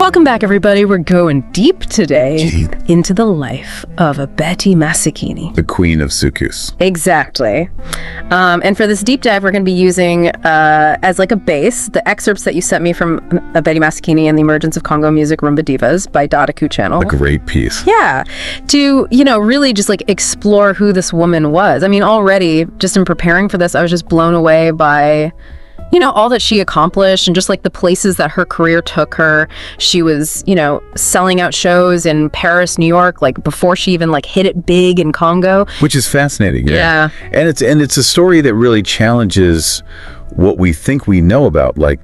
Welcome back, everybody. We're going deep today into the life of Abeti Masikini, the Queen of Soukous. Exactly. And for this deep dive, we're going to be using as like a base the excerpts that you sent me from Abeti Masikini and the Emergence of Congo Music Rhumba Divas by Daateku channel. A great piece. Yeah. To, really just like explore who this woman was. I mean, already just in preparing for this, I was just blown away by all that she accomplished and just like the places that her career took her. She was, selling out shows in Paris, New York, like before she even like hit it big in Congo. Which is fascinating. Yeah. And it's a story that really challenges what we think we know about, like,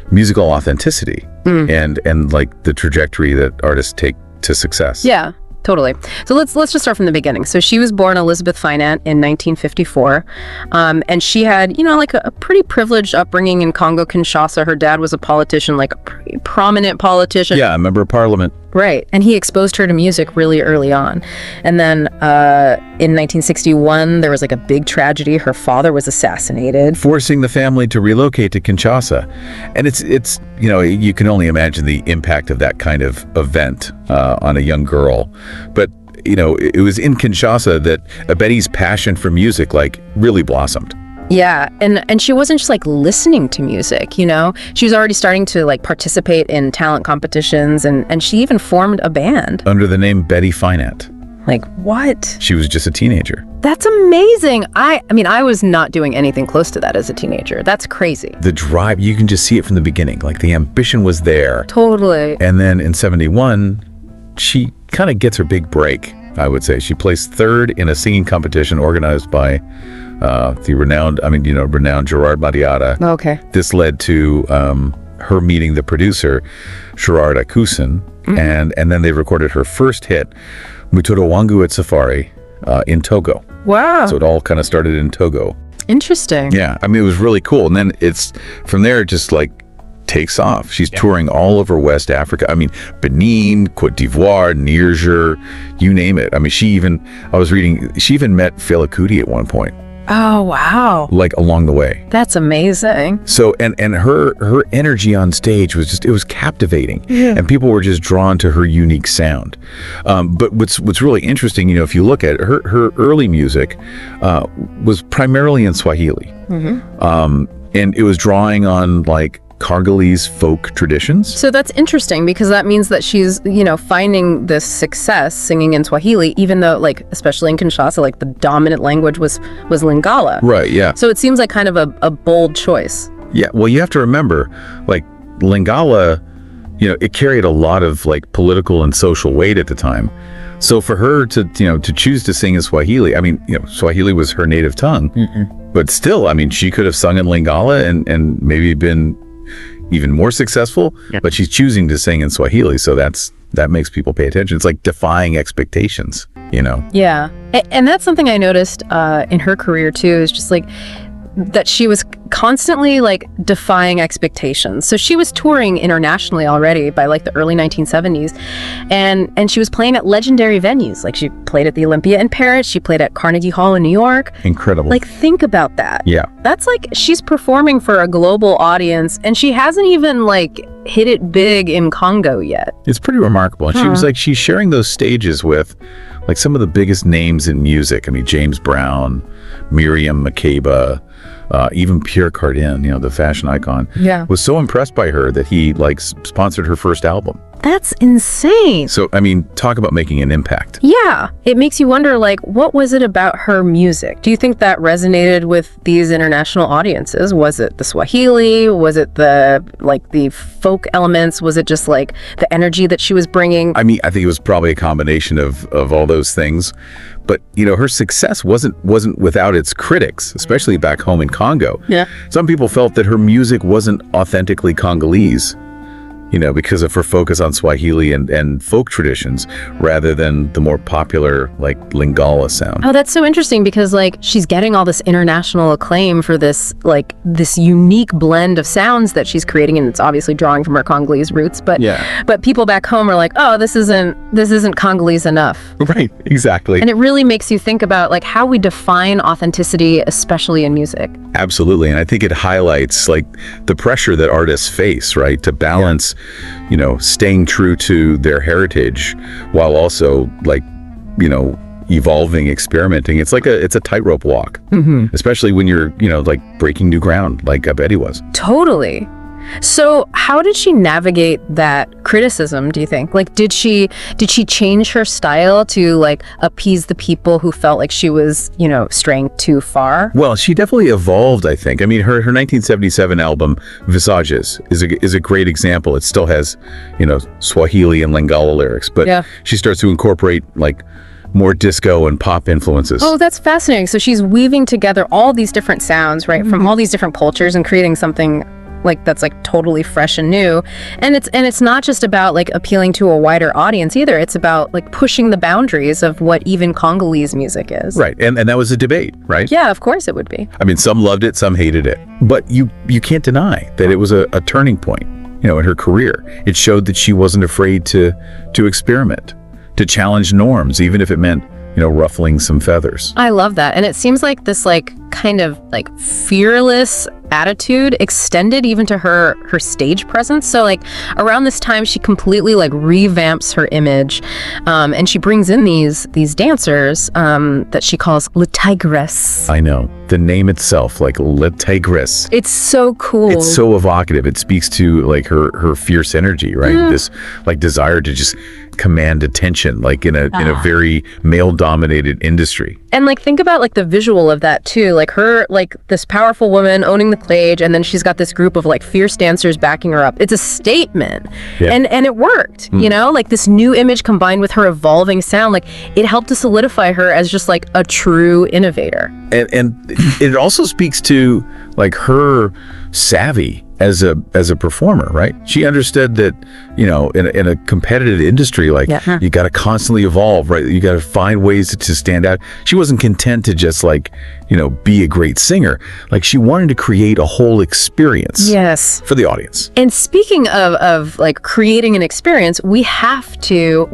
musical authenticity and like the trajectory that artists take to success. Yeah. Totally. So let's just start from the beginning. So she was born Elizabeth Finant in 1954, and she had, like a pretty privileged upbringing in Congo Kinshasa. Her dad was a politician, like a pretty prominent politician. Yeah, a member of parliament. Right. And he exposed her to music really early on. And then in 1961, there was like a big tragedy. Her father was assassinated, forcing the family to relocate to Kinshasa. And it's you can only imagine the impact of that kind of event on a young girl. But it was in Kinshasa that Abeti's passion for music like really blossomed. Yeah, and she wasn't just like listening to music, she was already starting to like participate in talent competitions, and she even formed a band under the name Betty Finant. Like, what? She was just a teenager. That's amazing. I mean, I was not doing anything close to that as a teenager. That's crazy. The drive, you can just see it from the beginning. Like, the ambition was there. Totally. And then in 71, she kind of gets her big break, I would say. She placed third in a singing competition organized by the renowned Gerard Madiata. Okay. This led to her meeting the producer, Gerard Akusin, and then they recorded her first hit, Mutodo Wangu at Safari, in Togo. Wow. So it all kind of started in Togo. Interesting. Yeah, I mean, it was really cool. And then from there, it just like takes off. She's touring all over West Africa. I mean, Benin, Cote d'Ivoire, Niger, you name it. I mean, she even met Fela Kuti at one point. Oh, wow. Like along the way. That's amazing. So, and her energy on stage was it was captivating. Yeah. And people were just drawn to her unique sound. But what's really interesting, if you look at her early music was primarily in Swahili. And it was drawing on like Congolese folk traditions. So that's interesting because that means that she's, finding this success singing in Swahili, even though, like, especially in Kinshasa, like the dominant language was Lingala. Right, yeah. So it seems like kind of a bold choice. Yeah, well, you have to remember, like, Lingala, it carried a lot of like political and social weight at the time. So for her to choose to sing in Swahili, I mean, Swahili was her native tongue, but still, I mean, she could have sung in Lingala and maybe been even more successful, but she's choosing to sing in Swahili, so that makes people pay attention. It's like defying expectations, Yeah, and that's something I noticed in her career too, is just like that she was constantly like defying expectations. So she was touring internationally already by like the early 1970s, and she was playing at legendary venues. Like she played at the Olympia in Paris, she played at Carnegie Hall in New York. Incredible. Like, think about that. Yeah. That's like she's performing for a global audience, and she hasn't even like hit it big in Congo yet. It's pretty remarkable. And she's sharing those stages with like some of the biggest names in music. I mean, James Brown, Miriam Makeba, even Pierre Cardin, the fashion icon, was so impressed by her that he like sponsored her first album. That's insane. So, I mean, talk about making an impact. Yeah. It makes you wonder, like, what was it about her music? Do you think that resonated with these international audiences? Was it the Swahili? Was it the folk elements? Was it just like the energy that she was bringing? I mean, I think it was probably a combination of all those things. But, her success wasn't without its critics, especially back home in Congo. Yeah. Some people felt that her music wasn't authentically Congolese, because of her focus on Swahili and folk traditions rather than the more popular, like, Lingala sound. Oh, that's so interesting because, like, she's getting all this international acclaim for this unique blend of sounds that she's creating, and it's obviously drawing from her Congolese roots. But people back home are like, oh, this isn't Congolese enough. Right, exactly. And it really makes you think about, like, how we define authenticity, especially in music. Absolutely, and I think it highlights, like, the pressure that artists face, right, to balance staying true to their heritage while also like, evolving, experimenting. It's a tightrope walk, especially when you're, like breaking new ground like Abeti was. Totally. So how did she navigate that criticism, do you think? Like, did she change her style to like appease the people who felt like she was, straying too far? Well, she definitely evolved, I think. I mean, her 1977 album Visages is a great example. It still has, Swahili and Lingala lyrics, but she starts to incorporate like more disco and pop influences. Oh, that's fascinating. So she's weaving together all these different sounds, right, from all these different cultures and creating something like that's like totally fresh and new. And it's not just about like appealing to a wider audience either. It's about like pushing the boundaries of what even Congolese music is. Right. And that was a debate, right? Yeah, of course it would be. I mean, some loved it, some hated it. But you can't deny that it was a turning point, in her career. It showed that she wasn't afraid to experiment, to challenge norms, even if it meant, ruffling some feathers. I love that. And it seems like this like kind of like fearless attitude extended even to her stage presence. So like around this time she completely like revamps her image, and she brings in these dancers that she calls Le Tigress. I know. The name itself, like Le Tigress. It's so cool. It's so evocative. It speaks to like her fierce energy, right? This like desire to just command attention, like in a very male-dominated industry. And like think about like the visual of that too, like her like this powerful woman owning the stage, and then she's got this group of like fierce dancers backing her up. It's a statement. And it worked. Like this new image combined with her evolving sound, like it helped to solidify her as just like a true innovator. And it also speaks to like her savvy as a performer, right? She understood that, in a competitive industry, like you got to constantly evolve, right? You got to find ways to stand out. She wasn't content to just like, be a great singer. Like she wanted to create a whole experience for the audience. And speaking of like creating an experience, we have to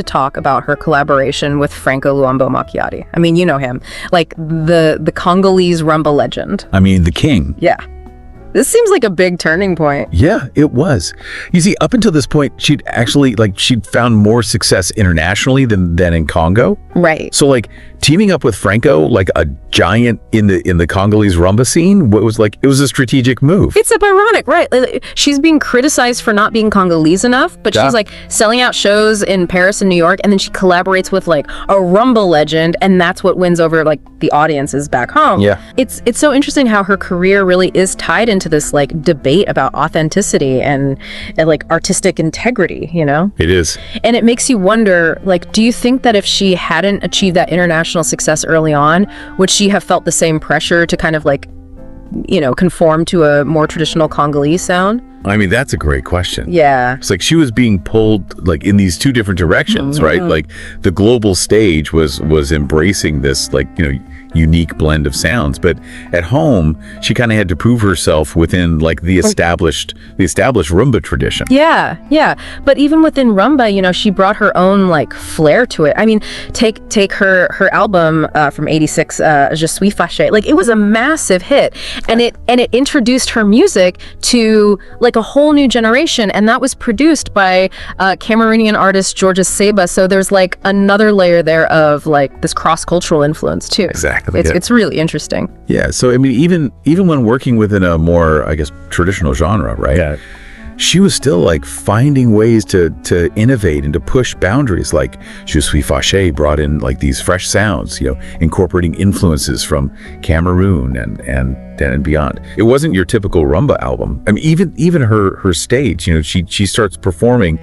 talk about her collaboration with Franco Luambo Macchiati. I mean, you know him, like the Congolese Rhumba legend. I mean, the king. Yeah. This seems like a big turning point. Yeah, it was. You see, up until this point, she'd found more success internationally than in Congo. Right. So like teaming up with Franco, like a giant in the Congolese rumba scene, it was a strategic move. It's ironic, right? She's being criticized for not being Congolese enough, but she's like selling out shows in Paris and New York, and then she collaborates with like a rumba legend, and that's what wins over like the audiences back home. Yeah. It's so interesting how her career really is tied into this like debate about authenticity and like artistic integrity, It is. And it makes you wonder, like, do you think that if she hadn't achieved that international success early on, would she have felt the same pressure to kind of like, conform to a more traditional Congolese sound? I mean, that's a great question. Yeah. It's like she was being pulled like in these two different directions, right? Like the global stage was embracing this like, unique blend of sounds, but at home she kind of had to prove herself within like the established rumba tradition. Yeah. But even within rumba, she brought her own like flair to it. I mean, take her album from '86, Je suis fâché. Like it was a massive hit, and it introduced her music to like a whole new generation, and that was produced by Cameroonian artist Georges Seba. So there's like another layer there of like this cross-cultural influence too. Exactly. It's really interesting. Yeah. So I mean, even when working within a more, I guess, traditional genre, right? Yeah. She was still like finding ways to innovate and to push boundaries. Like Je suis fâché brought in like these fresh sounds, incorporating influences from Cameroon and beyond. It wasn't your typical rumba album. I mean, even her stage, she starts performing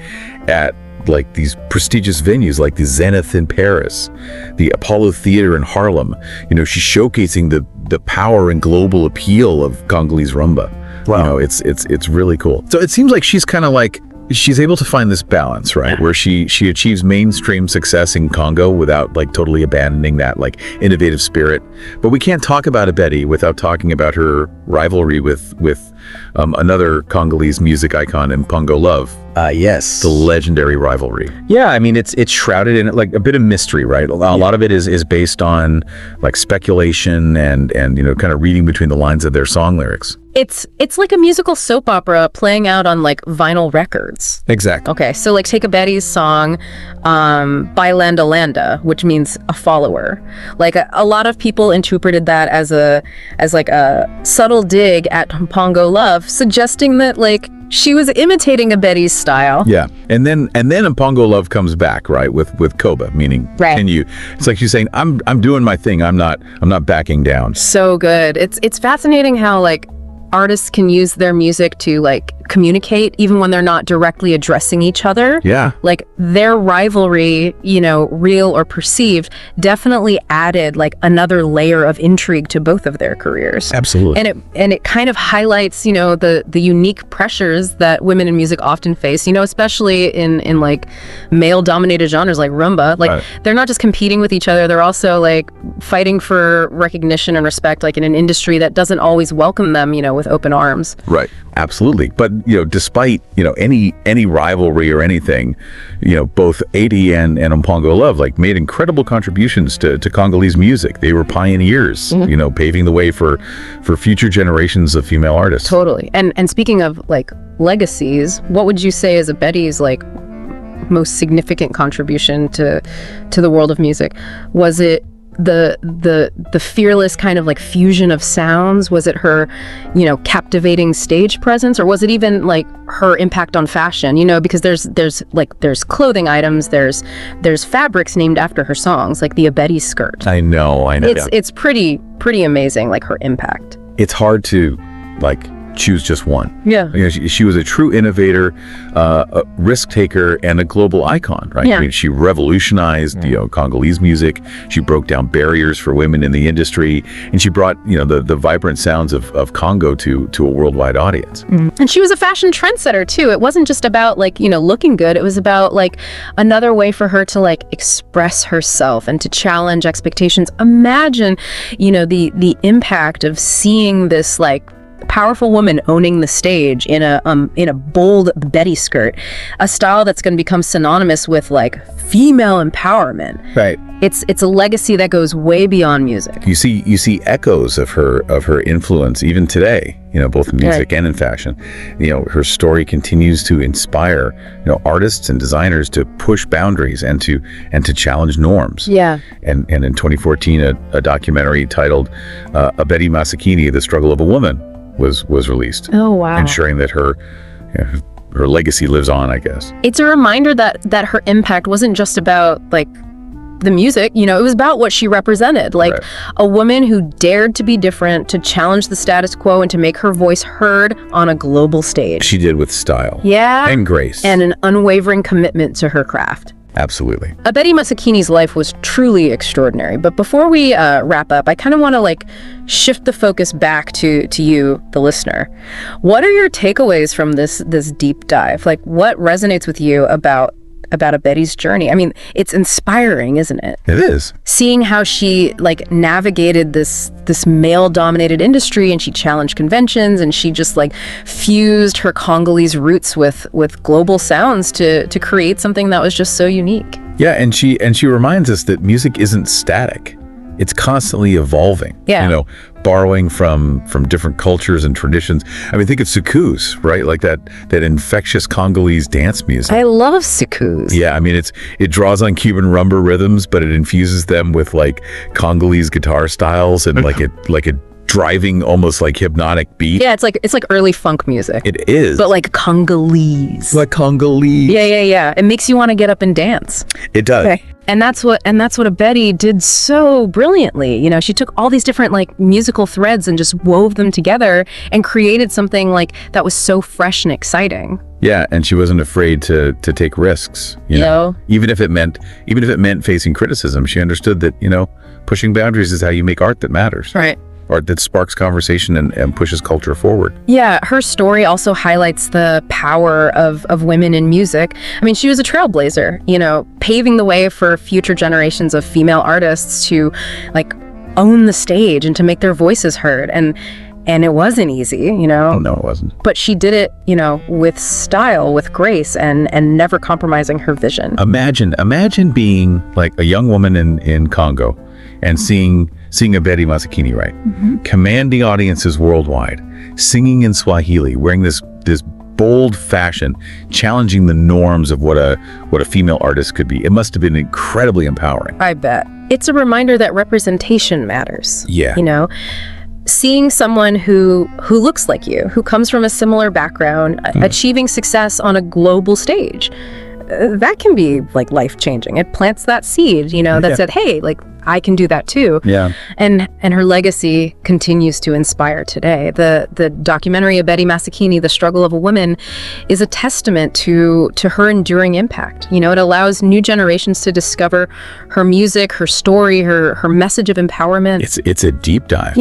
at like these prestigious venues like the Zenith in Paris, the Apollo Theater in Harlem. She's showcasing the power and global appeal of Congolese rumba. Wow. It's really cool. So it seems like she's kind of like, she's able to find this balance, right? Where she achieves mainstream success in Congo without like totally abandoning that like innovative spirit. But we can't talk about Abeti without talking about her rivalry with another Congolese music icon in Congo Love. Yes. The legendary rivalry. Yeah, I mean, it's shrouded in like a bit of mystery, right? A lot of it is based on like speculation and kind of reading between the lines of their song lyrics. It's like a musical soap opera playing out on like vinyl records. Exactly. Okay, so like take Abeti's song, By Landa Landa, which means a follower. Like a lot of people interpreted that as like a subtle dig at Mpongo Love, suggesting that like she was imitating Abeti's style. Yeah, and then Mpongo Love comes back, right, with Koba, meaning Right. continue. It's like she's saying, I'm doing my thing. I'm not backing down. So good. It's fascinating how like artists can use their music to like communicate even when they're not directly addressing each other. Yeah. Like their rivalry, you know, real or perceived, definitely added like another layer of intrigue to both of their careers. Absolutely. And it kind of highlights, you know, the unique pressures that women in music often face, you know, especially in like male dominated genres like Rhumba. Like Right. they're not just competing with each other, they're also like fighting for recognition and respect, like in an industry that doesn't always welcome them, you know, with open arms. Right. Absolutely. But, you know, despite, you know, any rivalry or anything, you know, both Adi and Mpongo Love like made incredible contributions to Congolese music. They were pioneers, you know, paving the way for future generations of female artists. Totally. And speaking of like legacies, what would you say is Abeti's like most significant contribution to the world of music? Was it the fearless kind of like fusion of sounds? Was it her, you know, captivating stage presence, or was it even like her impact on fashion? You know, because there's clothing items, there's fabrics named after her songs, like the Abeti skirt. I know. It's pretty amazing, like her impact. It's hard to like choose just one. Yeah. You know, she was a true innovator, a risk taker, and a global icon, right? Yeah. I mean, she revolutionized, you know, Congolese music. She broke down barriers for women in the industry, and she brought, you know, the vibrant sounds of Congo to a worldwide audience. And she was a fashion trendsetter too. It wasn't just about like, you know, looking good. It was about like another way for her to like express herself and to challenge expectations. Imagine, you know, the impact of seeing this like powerful woman owning the stage in a bold Betty skirt, a style that's going to become synonymous with like female empowerment. Right. It's a legacy that goes way beyond music. You see echoes of her influence even today, you know, both in music and in fashion. You know, her story continues to inspire, you know, artists and designers to push boundaries and to challenge norms. Yeah. And in 2014, a documentary titled Abeti Masikini, The Struggle of a Woman, was released. Oh, wow. Ensuring that her legacy lives on, I guess. It's a reminder that her impact wasn't just about like the music, you know, it was about what she represented, like Right. a woman who dared to be different, to challenge the status quo, and to make her voice heard on a global stage. She did with style. Yeah. And grace. And an unwavering commitment to her craft. Absolutely. Abeti Masikini's life was truly extraordinary, but before we wrap up, I kind of want to like shift the focus back to you, the listener. What are your takeaways from this deep dive? Like, what resonates with you about Abeti's journey? I mean, it's inspiring, isn't it? It is. Seeing how she like navigated this male-dominated industry, and she challenged conventions, and she just like fused her Congolese roots with global sounds to create something that was just so unique. Yeah, and she reminds us that music isn't static. It's constantly evolving. Yeah. You know, borrowing from different cultures and traditions. I mean, think of soukous, right? Like that infectious Congolese dance music. I love soukous. Yeah, I mean, it draws on Cuban rumba rhythms, but it infuses them with like Congolese guitar styles and like a driving, almost like hypnotic beat. Yeah, it's like early funk music. It is. But like Congolese. Like Congolese. Yeah. It makes you want to get up and dance. It does. Okay. And that's what Abeti did so brilliantly. You know, she took all these different like musical threads and just wove them together and created something like that was so fresh and exciting. Yeah, and she wasn't afraid to take risks, you know. Even if it meant facing criticism, she understood that, you know, pushing boundaries is how you make art that matters. Right. Art that sparks conversation and pushes culture forward. Yeah, her story also highlights the power of women in music. I mean, she was a trailblazer, you know, paving the way for future generations of female artists to like own the stage and to make their voices heard. And it wasn't easy, you know. Oh, no, it wasn't. But she did it, you know, with style, with grace, and never compromising her vision. Imagine being like a young woman in Congo and seeing seeing Abeti Masikini, right? Commanding audiences worldwide, singing in Swahili, wearing this bold fashion, challenging the norms of what a female artist could be. It must have been incredibly empowering. I bet. It's a reminder that representation matters. Yeah. You know, seeing someone who looks like you, who comes from a similar background, achieving success on a global stage, that can be like life-changing. It plants that seed, you know, that said, hey, like, I can do that too. Yeah. And her legacy continues to inspire today. The documentary Abeti Masikini, The Struggle of a Woman, is a testament to her enduring impact. You know, it allows new generations to discover her music, her story, her message of empowerment. It's a deep dive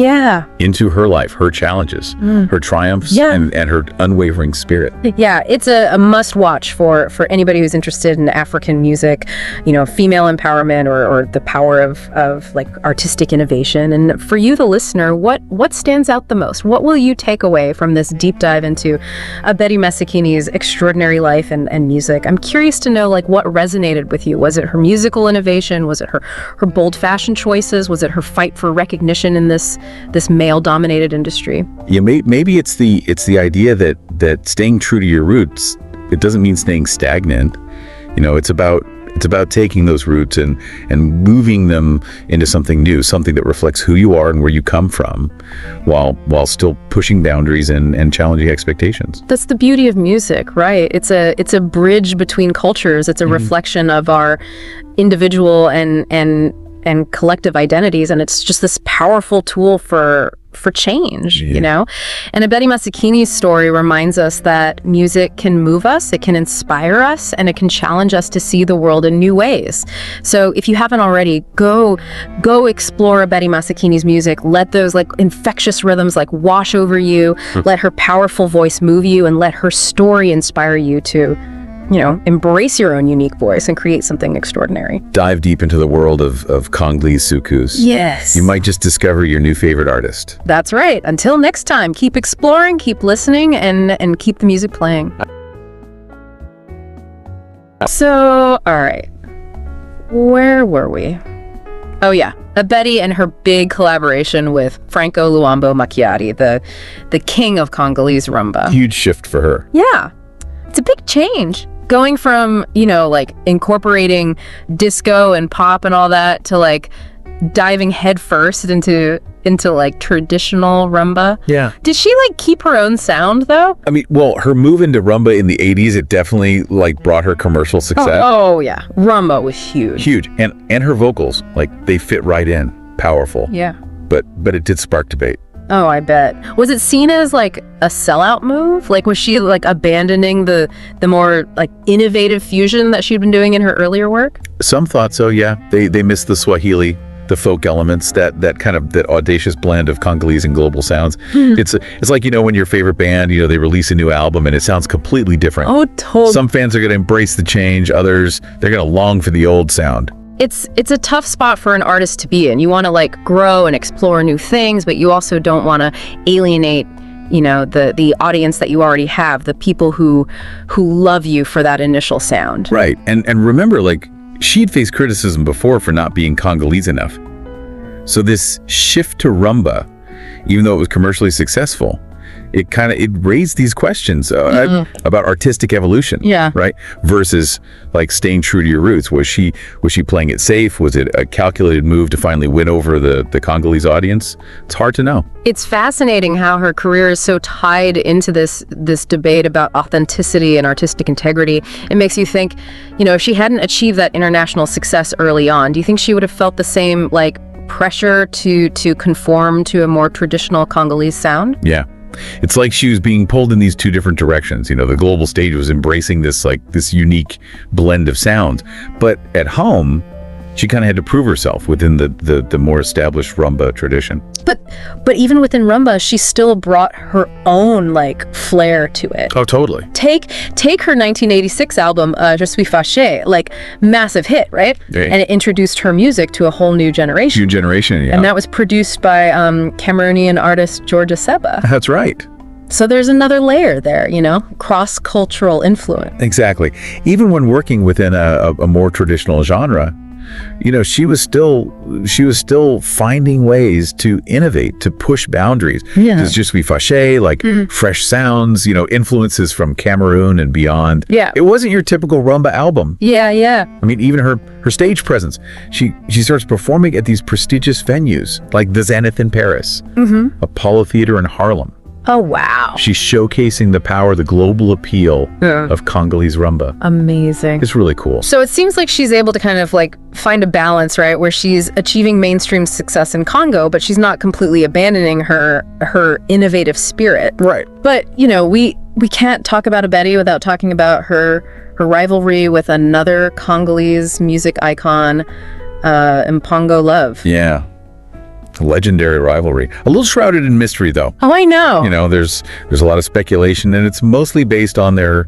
into her life, her challenges, her triumphs, and her unwavering spirit. Yeah, it's a must-watch for anybody who's interested in African music, you know, female empowerment or the power of like artistic innovation. And for you, the listener, what stands out the most? What will you take away from this deep dive into Abeti Masikini's extraordinary life and music? I'm curious to know, like, what resonated with you. Was it her musical innovation? Was it her bold fashion choices? Was it her fight for recognition in this male-dominated industry? Yeah, maybe it's the idea that staying true to your roots, it doesn't mean staying stagnant. You know, it's about taking those roots and moving them into something new, something that reflects who you are and where you come from, while still pushing boundaries and challenging expectations. That's the beauty of music, right? It's a bridge between cultures. It's a reflection of our individual and collective identities, and it's just this powerful tool for change, you know? And Abeti Masikini's story reminds us that music can move us, it can inspire us, and it can challenge us to see the world in new ways. So if you haven't already, go explore Abeti Masikini's music. Let those like infectious rhythms like wash over you. Let her powerful voice move you, and let her story inspire you to, you know, embrace your own unique voice and create something extraordinary. Dive deep into the world of Congolese soukous. Yes. You might just discover your new favorite artist. That's right. Until next time, keep exploring, keep listening, and keep the music playing. So, all right. Where were we? Oh yeah, Abeti and her big collaboration with Franco Luambo Macchiati, the king of Congolese Rhumba. Huge shift for her. Yeah. It's a big change. Going from, you know, like incorporating disco and pop and all that to like diving headfirst into like traditional rumba. Yeah. Did she like keep her own sound though? I mean, well, her move into rumba in the 80s, it definitely like brought her commercial success. Oh yeah. Rumba was huge. Huge. And her vocals, like they fit right in. Powerful. Yeah. But it did spark debate. Oh, I bet. Was it seen as like a sellout move? Like, was she like abandoning the more like innovative fusion that she'd been doing in her earlier work? Some thought so, yeah. They missed the Swahili, the folk elements, that audacious blend of Congolese and global sounds. It's like, you know, when your favorite band, you know, they release a new album and it sounds completely different. Oh, totally. Some fans are going to embrace the change. Others, they're going to long for the old sound. It's a tough spot for an artist to be in. You want to like grow and explore new things, but you also don't want to alienate, you know, the audience that you already have, the people who love you for that initial sound. Right. And remember, like, she'd faced criticism before for not being Congolese enough. So this shift to rumba, even though it was commercially successful, it raised these questions about artistic evolution. Yeah. Right. Versus like staying true to your roots. Was she playing it safe? Was it a calculated move to finally win over the Congolese audience? It's hard to know. It's fascinating how her career is so tied into this debate about authenticity and artistic integrity. It makes you think, you know, if she hadn't achieved that international success early on, do you think she would have felt the same like pressure to conform to a more traditional Congolese sound? Yeah. It's like she was being pulled in these two different directions. You know, the global stage was embracing this unique blend of sounds, but at home, she kind of had to prove herself within the more established rumba tradition. But even within rumba, she still brought her own like flair to it. Oh, totally. Take her 1986 album, Je suis fâché, like massive hit, right? Right. And it introduced her music to a whole new generation. New generation, yeah. And that was produced by Cameroonian artist Georgia Seba. That's right. So there's another layer there, you know, cross-cultural influence. Exactly. Even when working within a more traditional genre, she was still finding ways to innovate, to push boundaries. Yeah. To just be fâché, like fresh sounds, influences from Cameroon and beyond. Yeah. It wasn't your typical rumba album. Yeah, yeah. I mean, even her stage presence, she starts performing at these prestigious venues like the Zenith in Paris, Apollo Theater in Harlem. Oh, wow. She's showcasing the power, the global appeal of Congolese Rhumba. Amazing. It's really cool. So it seems like she's able to kind of like find a balance, right? Where she's achieving mainstream success in Congo, but she's not completely abandoning her innovative spirit. Right. But, we can't talk about Abeti without talking about her rivalry with another Congolese music icon, Mpongo Love. Yeah. Legendary rivalry. A little shrouded in mystery, though. Oh, I know. There's a lot of speculation, and it's mostly based on their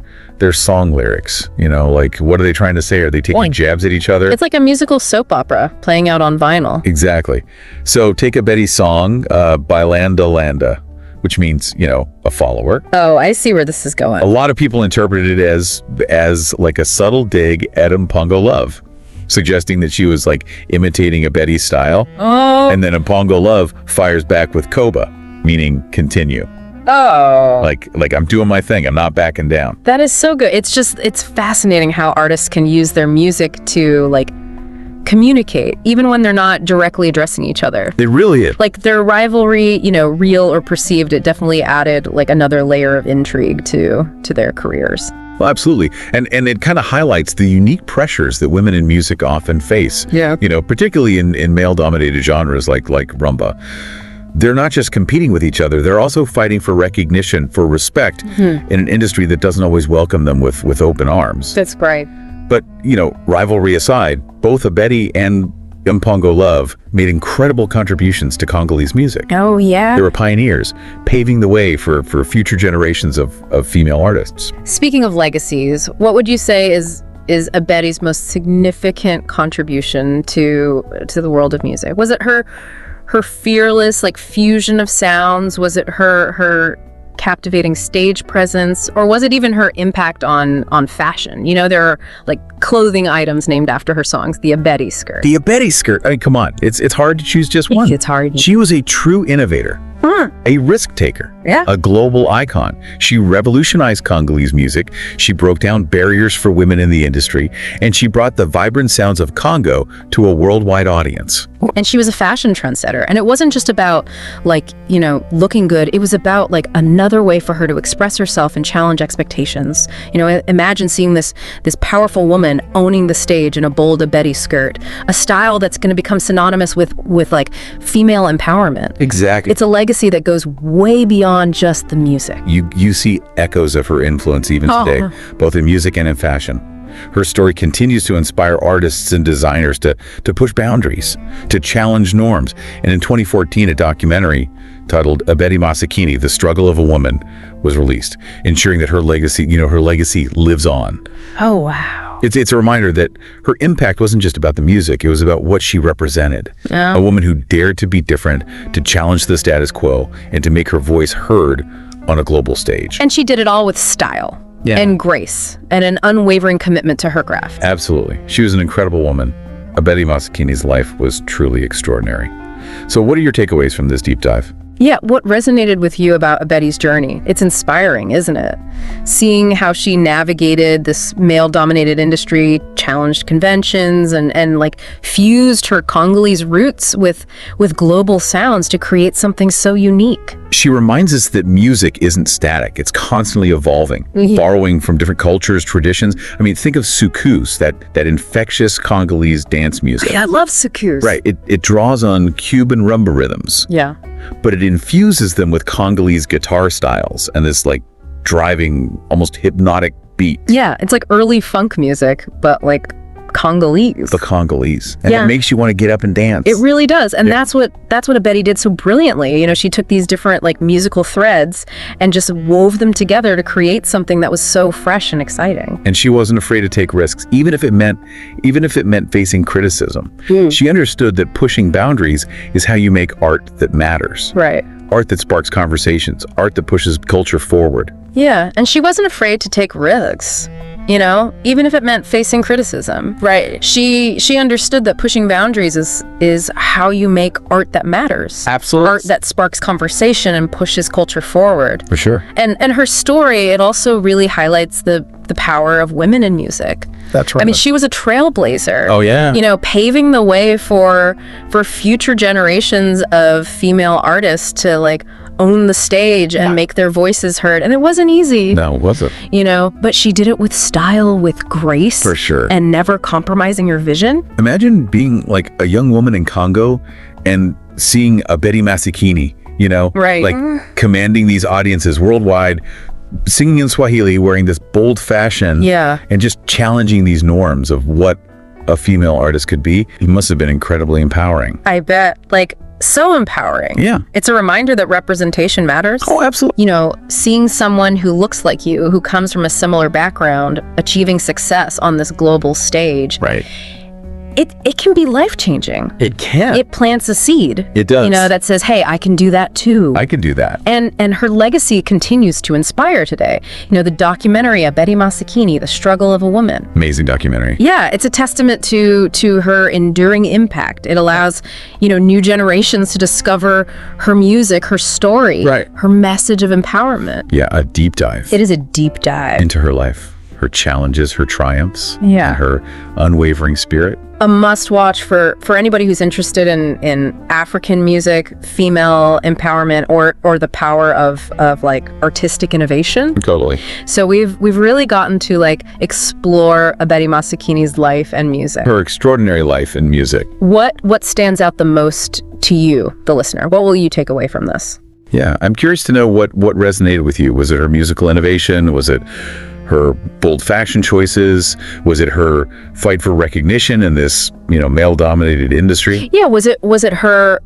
song lyrics. Like, what are they trying to say? Are they taking jabs at each other? It's like a musical soap opera playing out on vinyl. Exactly. So take a Betty song, Bailanda Landa, which means, a follower. Oh, I see where this is going. A lot of people interpreted it as like a subtle dig at Mpongo Love, suggesting that she was like imitating Abeti's style. Oh. And then Mpongo Love fires back with Koba, meaning continue. Oh. Like I'm doing my thing. I'm not backing down. That is so good. It's fascinating how artists can use their music to like communicate, even when they're not directly addressing each other. It really is. Like their rivalry, real or perceived, it definitely added like another layer of intrigue to their careers. Well, absolutely. And it kind of highlights the unique pressures that women in music often face. Yeah. Particularly in male-dominated genres like rumba. They're not just competing with each other, they're also fighting for recognition, for respect in an industry that doesn't always welcome them with open arms. That's great. But, rivalry aside, both Abeti and Mpongo Love made incredible contributions to Congolese music. Oh, yeah. They were pioneers, paving the way for future generations of female artists. Speaking of legacies, what would you say is Abeti's most significant contribution to the world of music? Was it her fearless like fusion of sounds? Was it her captivating stage presence, or was it even her impact on fashion? There are like clothing items named after her songs. The Abeti skirt. The Abeti skirt. I mean, come on. It's hard to choose just one. It's hard. She was a true innovator. A risk taker, a global icon. She revolutionized Congolese music. She broke down barriers for women in the industry, and she brought the vibrant sounds of Congo to a worldwide audience. And she was a fashion trendsetter. And it wasn't just about like, looking good. It was about like another way for her to express herself and challenge expectations. Imagine seeing this powerful woman owning the stage in a bold Abeti skirt, a style that's going to become synonymous with like female empowerment. Exactly. It's a legacy that goes way beyond just the music. You see echoes of her influence even today, both in music and in fashion. Her story continues to inspire artists and designers to push boundaries, to challenge norms. And in 2014, a documentary titled Abeti Masikini, The Struggle of a Woman, was released, ensuring that her legacy lives on. Oh, wow. It's a reminder that her impact wasn't just about the music, it was about what she represented. A woman who dared to be different, to challenge the status quo, and to make her voice heard on a global stage. And she did it all with style. Yeah. And grace, and an unwavering commitment to her craft. Absolutely. She was an incredible woman. Abeti Masikini's life was truly extraordinary. So what are your takeaways from this deep dive? Yeah, what resonated with you about Abeti's journey? It's inspiring, isn't it? Seeing how she navigated this male-dominated industry, challenged conventions, and like fused her Congolese roots with global sounds to create something so unique. She reminds us that music isn't static. It's constantly evolving, borrowing from different cultures, traditions. I mean, think of soukous, that infectious Congolese dance music. Yeah, I love soukous. Right. It draws on Cuban rumba rhythms. Yeah. But it infuses them with Congolese guitar styles and this like driving, almost hypnotic beat. Yeah, it's like early funk music, but like Congolese. The Congolese. And it makes you want to get up and dance. It really does. And that's what Abeti did so brilliantly. She took these different like musical threads and just wove them together to create something that was so fresh and exciting. And she wasn't afraid to take risks, even if it meant facing criticism. She understood that pushing boundaries is how you make art that matters. Right. Art that sparks conversations, art that pushes culture forward. Yeah, and she wasn't afraid to take risks. you know, even if it meant facing criticism. Right. She understood that pushing boundaries is how you make art that matters. Absolutely. Art that sparks conversation and pushes culture forward. For sure. And her story, it also really highlights the power of women in music. That's right. I mean, she was a trailblazer. Oh, yeah. You know, paving the way for future generations of female artists to like own the stage and make their voices heard. And it wasn't easy. No, it wasn't. You know, but she did it with style, with grace. For sure. And never compromising your vision. Imagine being like a young woman in Congo and seeing Abeti Masikini, you know, Right. like commanding these audiences worldwide, singing in Swahili, wearing this bold fashion, Yeah. and just challenging these norms of what a female artist could be. It must have been incredibly empowering. I bet. Like, so empowering. Yeah. It's a reminder that representation matters. Oh, absolutely. You know, seeing someone who looks like you, who comes from a similar background, achieving success on this global stage, Right. it can be life-changing. It can. It plants a seed. It does. You know, that says, hey, I can do that too. I could do that. And her legacy continues to inspire today. You know, the documentary Abeti Masikini, The Struggle of a Woman. Amazing documentary. Yeah, it's a testament to her enduring impact. It allows, you know, new generations to discover her music, her story, Right. her message of empowerment. Yeah, a deep dive It is a deep dive. into her life, her challenges, her triumphs, Yeah. and her unwavering spirit. A must-watch for anybody who's interested in African music, female empowerment, or the power of like artistic innovation. Totally. So we've really gotten to like explore Abeti Masikini's life and music. Her extraordinary life and music. What stands out the most to you, the listener? What will you take away from this? Yeah, I'm curious to know what resonated with you. Was it her musical innovation? Was it her bold fashion choices? Was it her fight for recognition in this, you know, male-dominated industry? Yeah, was it her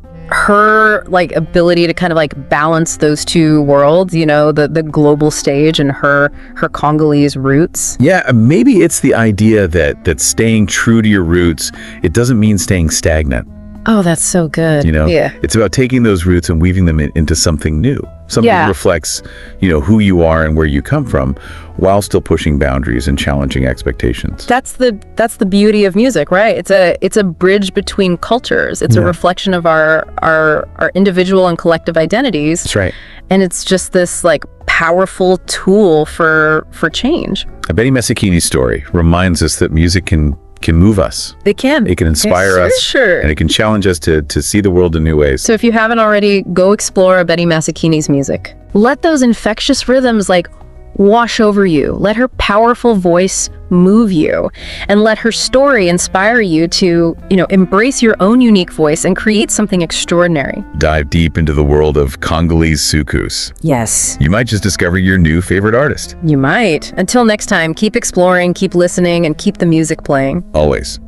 like ability to kind of like balance those two worlds, you know, the global stage and her Congolese roots? Yeah, maybe it's the idea that staying true to your roots, it doesn't mean staying stagnant. Oh, that's so good. You know, Yeah. it's about taking those roots and weaving them into something new, something Yeah. that reflects, you know, who you are and where you come from, while still pushing boundaries and challenging expectations. That's the beauty of music, right? It's a bridge between cultures. It's a reflection of our individual and collective identities. That's right. And it's just this like powerful tool for change. Abeti Masikini's story reminds us that music can move us. It can. It can inspire Yes, us, sure. and it can challenge us to see the world in new ways. So if you haven't already, go explore Abeti Masikini's music. Let those infectious rhythms like wash over you. Let her powerful voice move you, and let her story inspire you to, you know, embrace your own unique voice and create something extraordinary. Dive deep into the world of Congolese soukous. Yes, You might just discover your new favorite artist. you might. Until next time, keep exploring, keep listening, and keep the music playing. Always.